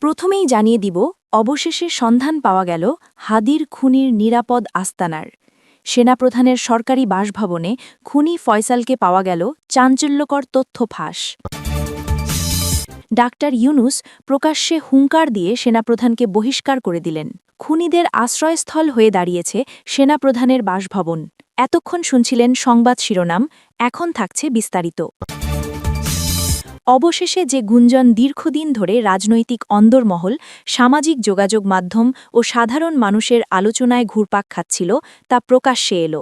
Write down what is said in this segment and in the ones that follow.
প্রথমেই জানিয়ে দিব, অবশেষে সন্ধান পাওয়া গেল হাদির খুনির নিরাপদ আস্তানার। সেনাপ্রধানের সরকারি বাসভবনে খুনি ফয়সালকে পাওয়া গেল চাঞ্চল্যকর তথ্য ফাঁস। ডাক্তার ইউনুস প্রকাশ্যে হুঙ্কার দিয়ে সেনাপ্রধানকে বহিষ্কার করে দিলেন। খুনিদের আশ্রয়স্থল হয়ে দাঁড়িয়েছে সেনাপ্রধানের বাসভবন। এতক্ষণ শুনছিলেন সংবাদ শিরোনাম, এখন থাকছে বিস্তারিত। অবশেষে যে গুঞ্জন দীর্ঘদিন ধরে রাজনৈতিক অন্দরমহল, সামাজিক যোগাযোগ মাধ্যম ও সাধারণ মানুষের আলোচনায় ঘুরপাক খাচ্ছিল, তা প্রকাশ্যে এল।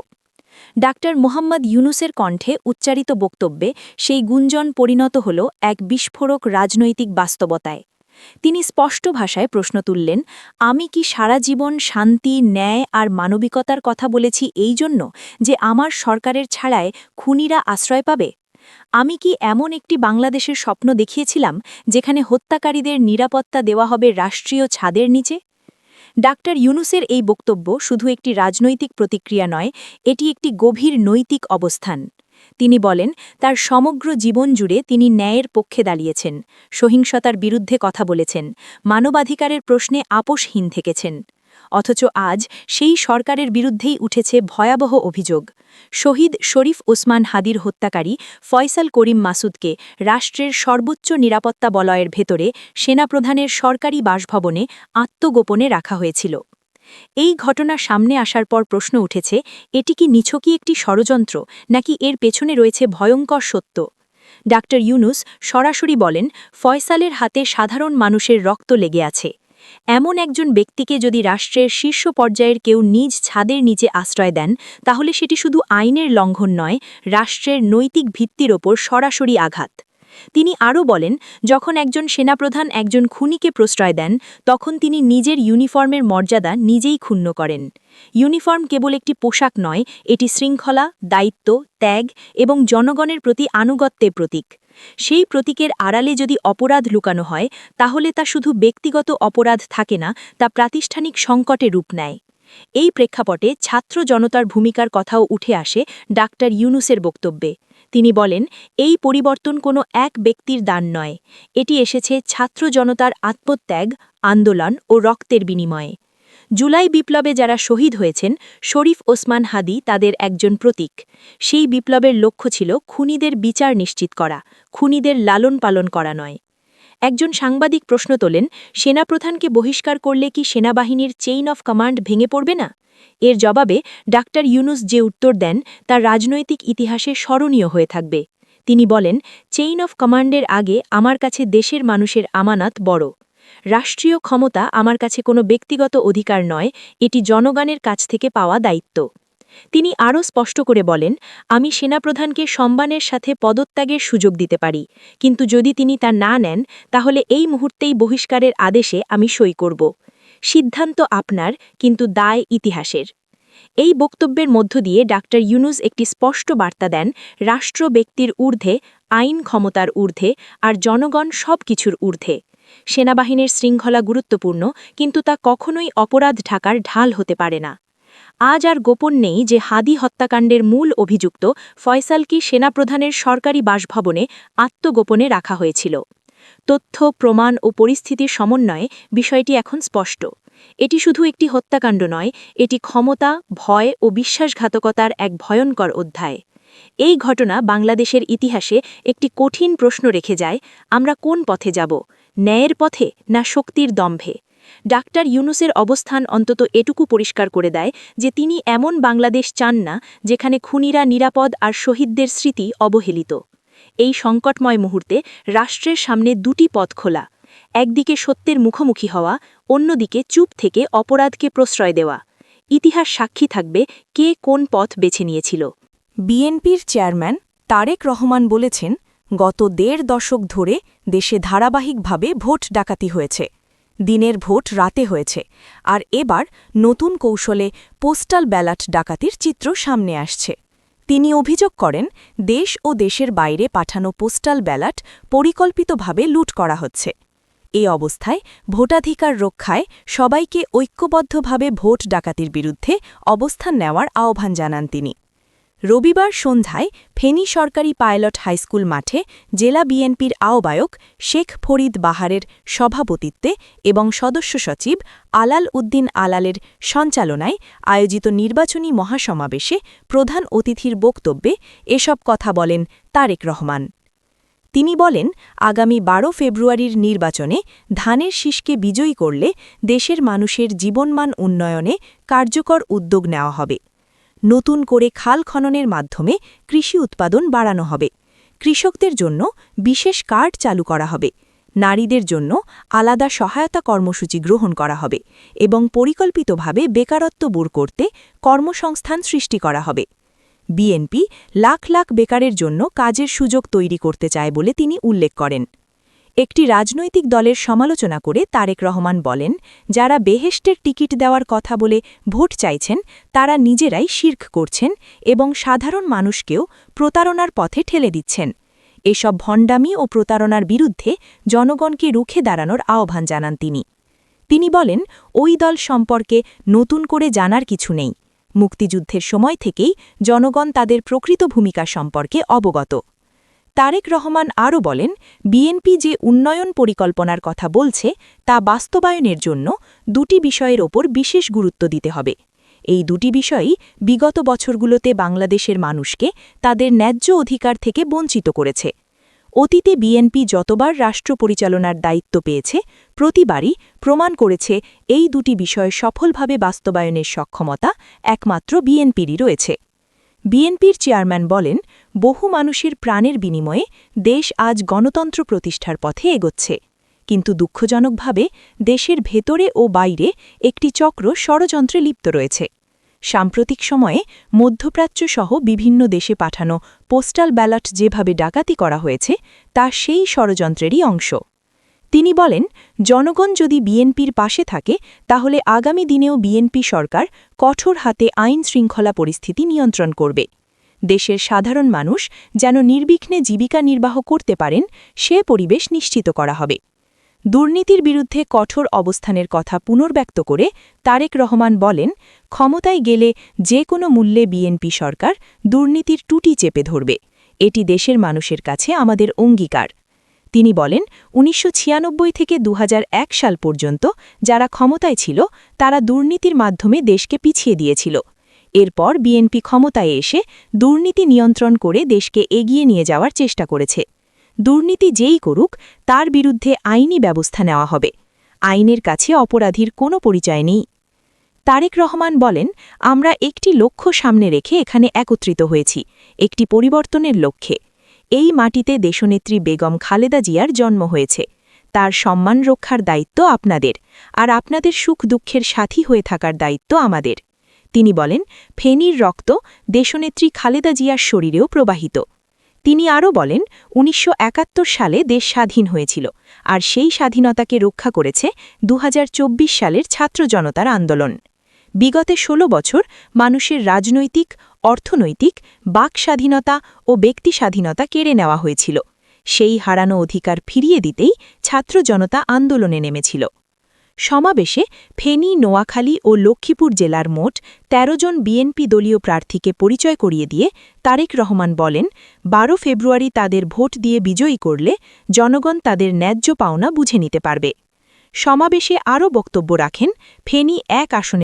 ডাক্তার মোহাম্মদ ইউনুসের কণ্ঠে উচ্চারিত বক্তব্যে সেই গুঞ্জন পরিণত হল এক বিস্ফোরক রাজনৈতিক বাস্তবতায়। তিনি স্পষ্ট ভাষায় প্রশ্ন তুললেন, আমি কি সারা জীবন শান্তি, ন্যায় আর মানবিকতার কথা বলেছি এই জন্য যে আমার সরকারের ছাড়ায় খুনিরা আশ্রয় পাবে? আমি কি এমন একটি বাংলাদেশের স্বপ্ন দেখিয়েছিলাম যেখানে হত্যাকারীদের নিরাপত্তা দেওয়া হবে রাষ্ট্রীয় ছাদের নিচে? ডাক্তার ইউনুসের এই বক্তব্য শুধু একটি রাজনৈতিক প্রতিক্রিয়া নয়, এটি একটি গভীর নৈতিক অবস্থান। তিনি বলেন, তার সমগ্র জীবন জুড়ে তিনি ন্যায়ের পক্ষে দাঁড়িয়েছেন, সহিংসতার বিরুদ্ধে কথা বলেছেন, মানবাধিকারের প্রশ্নে আপোষহীন থেকেছেন। অথচ আজ সেই সরকারের বিরুদ্ধেই উঠেছে ভয়াবহ অভিযোগ। শহীদ শরীফ ওসমান হাদির হত্যাকারী ফয়সাল করিম মাসুদকে রাষ্ট্রের সর্বোচ্চ নিরাপত্তা বলয়ের ভেতরে সেনাপ্রধানের সরকারি বাসভবনে আত্মগোপনে রাখা হয়েছিল। এই ঘটনা সামনে আসার পর প্রশ্ন উঠেছে, এটি কি নিছকই একটি ষড়যন্ত্র, নাকি এর পেছনে রয়েছে ভয়ঙ্কর সত্য? ডাক্তার ইউনুস সরাসরি বলেন, ফয়সালের হাতে সাধারণ মানুষের রক্ত লেগে আছে। এমন একজন ব্যক্তিকে যদি রাষ্ট্রের শীর্ষ পর্যায়ের কেউ নিজ ছাদের নিচে আশ্রয় দেন, তাহলে সেটি শুধু আইনের লঙ্ঘন নয়, রাষ্ট্রের নৈতিক ভিত্তির ওপর সরাসরি আঘাত। তিনি আরও বলেন, যখন একজন সেনাপ্রধান একজন খুনিকে প্রশ্রয় দেন, তখন তিনি নিজের ইউনিফর্মের মর্যাদা নিজেই ক্ষুণ্ণ করেন। ইউনিফর্ম কেবল একটি পোশাক নয়, এটি শৃঙ্খলা, দায়িত্ব, ত্যাগ এবং জনগণের প্রতি আনুগত্যের প্রতীক। সেই প্রতীকের আড়ালে যদি অপরাধ লুকানো হয়, তাহলে তা শুধু ব্যক্তিগত অপরাধ থাকে না, তা প্রাতিষ্ঠানিক সংকটে রূপ নেয়। এই প্রেক্ষাপটে ছাত্র জনতার ভূমিকার কথাও উঠে আসে ডাক্তার ইউনুসের বক্তব্যে। তিনি বলেন, এই পরিবর্তন কোনো এক ব্যক্তির দান নয়, এটি এসেছে ছাত্র জনতার আত্মত্যাগ, আন্দোলন ও রক্তের বিনিময়ে। জুলাই বিপ্লবে যারা শহীদ হয়েছেন, শরীফ ওসমান হাদি তাদের একজন প্রতীক। সেই বিপ্লবের লক্ষ্য ছিল খুনিদের বিচার নিশ্চিত করা, খুনিদের লালন পালন করা নয়। একজন সাংবাদিক প্রশ্ন তোলেন, সেনাপ্রধানকে বহিষ্কার করলে কি সেনাবাহিনীর চেইন অফ কমান্ড ভেঙে পড়বে না? এর জবাবে ডাক্তার ইউনুস যে উত্তর দেন, তা রাজনৈতিক ইতিহাসে স্মরণীয় হয়ে থাকবে। তিনি বলেন, চেইন অফ কমান্ডের আগে আমার কাছে দেশের মানুষের আমানত বড়। রাষ্ট্রীয় ক্ষমতা আমার কাছে কোনো ব্যক্তিগত অধিকার নয়, এটি জনগণের কাছ থেকে পাওয়া দায়িত্ব। তিনি আরও স্পষ্ট করে বলেন, আমি সেনাপ্রধানকে সম্মানের সাথে পদত্যাগের সুযোগ দিতে পারি, কিন্তু যদি তিনি তা না নেন, তাহলে এই মুহূর্তেই বহিষ্কারের আদেশে আমি সই করব। সিদ্ধান্ত আপনার, কিন্তু দায় ইতিহাসের। এই বক্তব্যের মধ্য দিয়ে ডাক্তার ইউনুস একটি স্পষ্ট বার্তা দেন, রাষ্ট্র ব্যক্তির ঊর্ধ্বে, আইন ক্ষমতার ঊর্ধ্বে, আর জনগণ সব কিছুর ঊর্ধ্বে। সেনাবাহিনীর শৃঙ্খলা গুরুত্বপূর্ণ, কিন্তু তা কখনোই অপরাধ ঢাকার ঢাল হতে পারে না। আজ আর গোপন নেই যে হাদি হত্যাকাণ্ডের মূল অভিযুক্ত ফয়সালকে সেনাপ্রধানের সরকারি বাসভবনে আত্মগোপনে রাখা হয়েছিল। তথ্য, প্রমাণ ও পরিস্থিতির সমন্বয়ে বিষয়টি এখন স্পষ্ট। এটি শুধু একটি হত্যাকাণ্ড নয়, এটি ক্ষমতা, ভয় ও বিশ্বাসঘাতকতার এক ভয়ঙ্কর অধ্যায়। এই ঘটনা বাংলাদেশের ইতিহাসে একটি কঠিন প্রশ্ন রেখে যায়, আমরা কোন পথে যাব, ন্যায়ের পথে না শক্তির দম্ভে? ডাক্তার ইউনুসের অবস্থান অন্তত এটুকু পরিষ্কার করে দেয় যে তিনি এমন বাংলাদেশ চান না যেখানে খুনিরা নিরাপদ আর শহীদদের স্মৃতি অবহেলিত। এই সংকটময় মুহূর্তে রাষ্ট্রের সামনে দুটি পথ খোলা, একদিকে সত্যের মুখোমুখি হওয়া, অন্যদিকে চুপ থেকে অপরাধকে প্রশ্রয় দেওয়া। ইতিহাস সাক্ষী থাকবে কে কোন পথ বেছে নিয়েছিল। বিএনপির চেয়ারম্যান তারেক রহমান বলেছেন, গত ১.৫ দশক ধরে দেশে ধারাবাহিকভাবে ভোট ডাকাতি হয়েছে। দিনের ভোট রাতে হয়েছে, আর এবার নতুন কৌশলে পোস্টাল ব্যালট ডাকাতির চিত্র সামনে আসছে। তিনি অভিযোগ করেন, দেশ ও দেশের বাইরে পাঠানো পোস্টাল ব্যালট পরিকল্পিতভাবে লুট করা হচ্ছে। এ অবস্থায় ভোটাধিকার রক্ষায় সবাইকে ঐক্যবদ্ধভাবে ভোট ডাকাতির বিরুদ্ধে অবস্থান নেওয়ার আহ্বান জানান তিনি। রবিবার সন্ধ্যায় ফেনী সরকারি পাইলট হাইস্কুল মাঠে জেলা বিএনপির আহ্বায়ক শেখ ফরিদ বাহারের সভাপতিত্বে এবং সদস্য সচিব আলাল উদ্দিন আলালের সঞ্চালনায় আয়োজিত নির্বাচনী মহাসমাবেশে প্রধান অতিথির বক্তব্যে এসব কথা বলেন তারেক রহমান। তিনি বলেন, আগামী ১২ ফেব্রুয়ারির নির্বাচনে ধানের শীষকে বিজয়ী করলে দেশের মানুষের জীবনমান উন্নয়নে কার্যকর উদ্যোগ নেওয়া হবে। নতুন করে খাল খননের মাধ্যমে কৃষি উৎপাদন বাড়ানো হবে। কৃষকদের জন্য বিশেষ কার্ড চালু করা হবে। নারীদের জন্য আলাদা সহায়তা কর্মসূচি গ্রহণ করা হবে এবং পরিকল্পিতভাবে বেকারত্ব দূর করতে কর্মসংস্থান সৃষ্টি করা হবে। বিএনপি লাখ লাখ বেকারের জন্য কাজের সুযোগ তৈরি করতে চায় বলে তিনি উল্লেখ করেন। একটি রাজনৈতিক দলের সমালোচনা করে তারেক রহমান বলেন, যারা বেহেশতের টিকিট দেওয়ার কথা বলে ভোট চাইছেন তারা নিজেরাই শিরক করছেন এবং সাধারণ মানুষকেও প্রতারণার পথে ঠেলে দিচ্ছেন। এসব ভণ্ডামি ও প্রতারণার বিরুদ্ধে জনগণকে রুখে দাঁড়ানোর আহ্বান জানান তিনি। তিনি বলেন, ওই দল সম্পর্কে নতুন করে জানার কিছু নেই। মুক্তিযুদ্ধের সময় থেকেই জনগণ তাদের প্রকৃত ভূমিকা সম্পর্কে অবগত। তারেক রহমান আরও বলেন, বিএনপি যে উন্নয়ন পরিকল্পনার কথা বলছে তা বাস্তবায়নের জন্য দুটি বিষয়ের ওপর বিশেষ গুরুত্ব দিতে হবে। এই দুটি বিষয়ই বিগত বছরগুলোতে বাংলাদেশের মানুষকে তাদের ন্যায্য অধিকার থেকে বঞ্চিত করেছে। অতীতে বিএনপি যতবার রাষ্ট্র পরিচালনার দায়িত্ব পেয়েছে প্রতিবারই প্রমাণ করেছে এই দুটি বিষয় সফলভাবে বাস্তবায়নের সক্ষমতা একমাত্র বিএনপিরই রয়েছে। বিএনপির চেয়ারম্যান বলেন, বহু মানুষের প্রাণের বিনিময়ে দেশ আজ গণতন্ত্র প্রতিষ্ঠার পথে এগোচ্ছে, কিন্তু দুঃখজনকভাবে দেশের ভেতরে ও বাইরে একটি চক্র ষড়যন্ত্রে লিপ্ত রয়েছে। সাম্প্রতিক সময়ে মধ্যপ্রাচ্যসহ বিভিন্ন দেশে পাঠানো পোস্টাল ব্যালট যেভাবে ডাকাতি করা হয়েছে তা সেই ষড়যন্ত্রেরই অংশ। তিনি বলেন, জনগণ যদি বিএনপির পাশে থাকে তাহলে আগামী দিনেও বিএনপি সরকার কঠোর হাতে আইন শৃঙ্খলা পরিস্থিতি নিয়ন্ত্রণ করবে। দেশের সাধারণ মানুষ যেন নির্বিঘ্নে জীবিকা নির্বাহ করতে পারেন সে পরিবেশ নিশ্চিত করা হবে। দুর্নীতির বিরুদ্ধে কঠোর অবস্থানের কথা পুনর্ব্যক্ত করে তারেক রহমান বলেন, ক্ষমতায় গেলে যে কোনো মূল্যে বিএনপি সরকার দুর্নীতির টুটি চেপে ধরবে। এটি দেশের মানুষের কাছে আমাদের অঙ্গীকার। তিনি বলেন, ১৯৯৬ থেকে ২০০১ সাল পর্যন্ত যারা ক্ষমতায় ছিল তারা দুর্নীতির মাধ্যমে দেশকে পিছিয়ে দিয়েছিল। এরপর বিএনপি ক্ষমতায় এসে দুর্নীতি নিয়ন্ত্রণ করে দেশকে এগিয়ে নিয়ে যাওয়ার চেষ্টা করেছে। দুর্নীতি যেই করুক তার বিরুদ্ধে আইনি ব্যবস্থা নেওয়া হবে। আইনের কাছে অপরাধীর কোনো পরিচয় নেই। তারেক রহমান বলেন, আমরা একটি লক্ষ্য সামনে রেখে এখানে একত্রিত হয়েছি, একটি পরিবর্তনের লক্ষ্যে। এই মাটিতে দেশনেত্রী বেগম খালেদা জিয়ার জন্ম হয়েছে। তার সম্মান রক্ষার দায়িত্ব আপনাদের, আর আপনাদের সুখ দুঃখের সাথী হয়ে থাকার দায়িত্ব আমাদের। তিনি বলেন, ফেনীর রক্ত দেশনেত্রী খালেদা জিয়ার শরীরেও প্রবাহিত। তিনি আরও বলেন, ১৯৭১ সালে দেশ স্বাধীন হয়েছিল, আর সেই স্বাধীনতাকে রক্ষা করেছে ২০২৪ সালের ছাত্র জনতার আন্দোলন। বিগত ১৬ বছর মানুষের রাজনৈতিক, অর্থনৈতিক, বাক স্বাধীনতা ও ব্যক্তি স্বাধীনতা কেড়ে নেওয়া হয়েছিল। সেই হারানো অধিকার ফিরিয়ে দিতেই ছাত্র জনতা আন্দোলনে নেমেছিল। সমাবেশে ফেনী, নোয়াখালী ও লক্ষ্মীপুর জেলার মোট ১৩ জন বিএনপি দলীয় প্রার্থীকে পরিচয় করিয়ে দিয়ে তারেক রহমান বলেন, ১২ ফেব্রুয়ারি তাদের ভোট দিয়ে বিজয়ী করলে জনগণ তাদের ন্যায্য পাওনা বুঝে নিতে পারবে। সমাবেশে আরও বক্তব্য রাখেন ফেনী ১ আসনে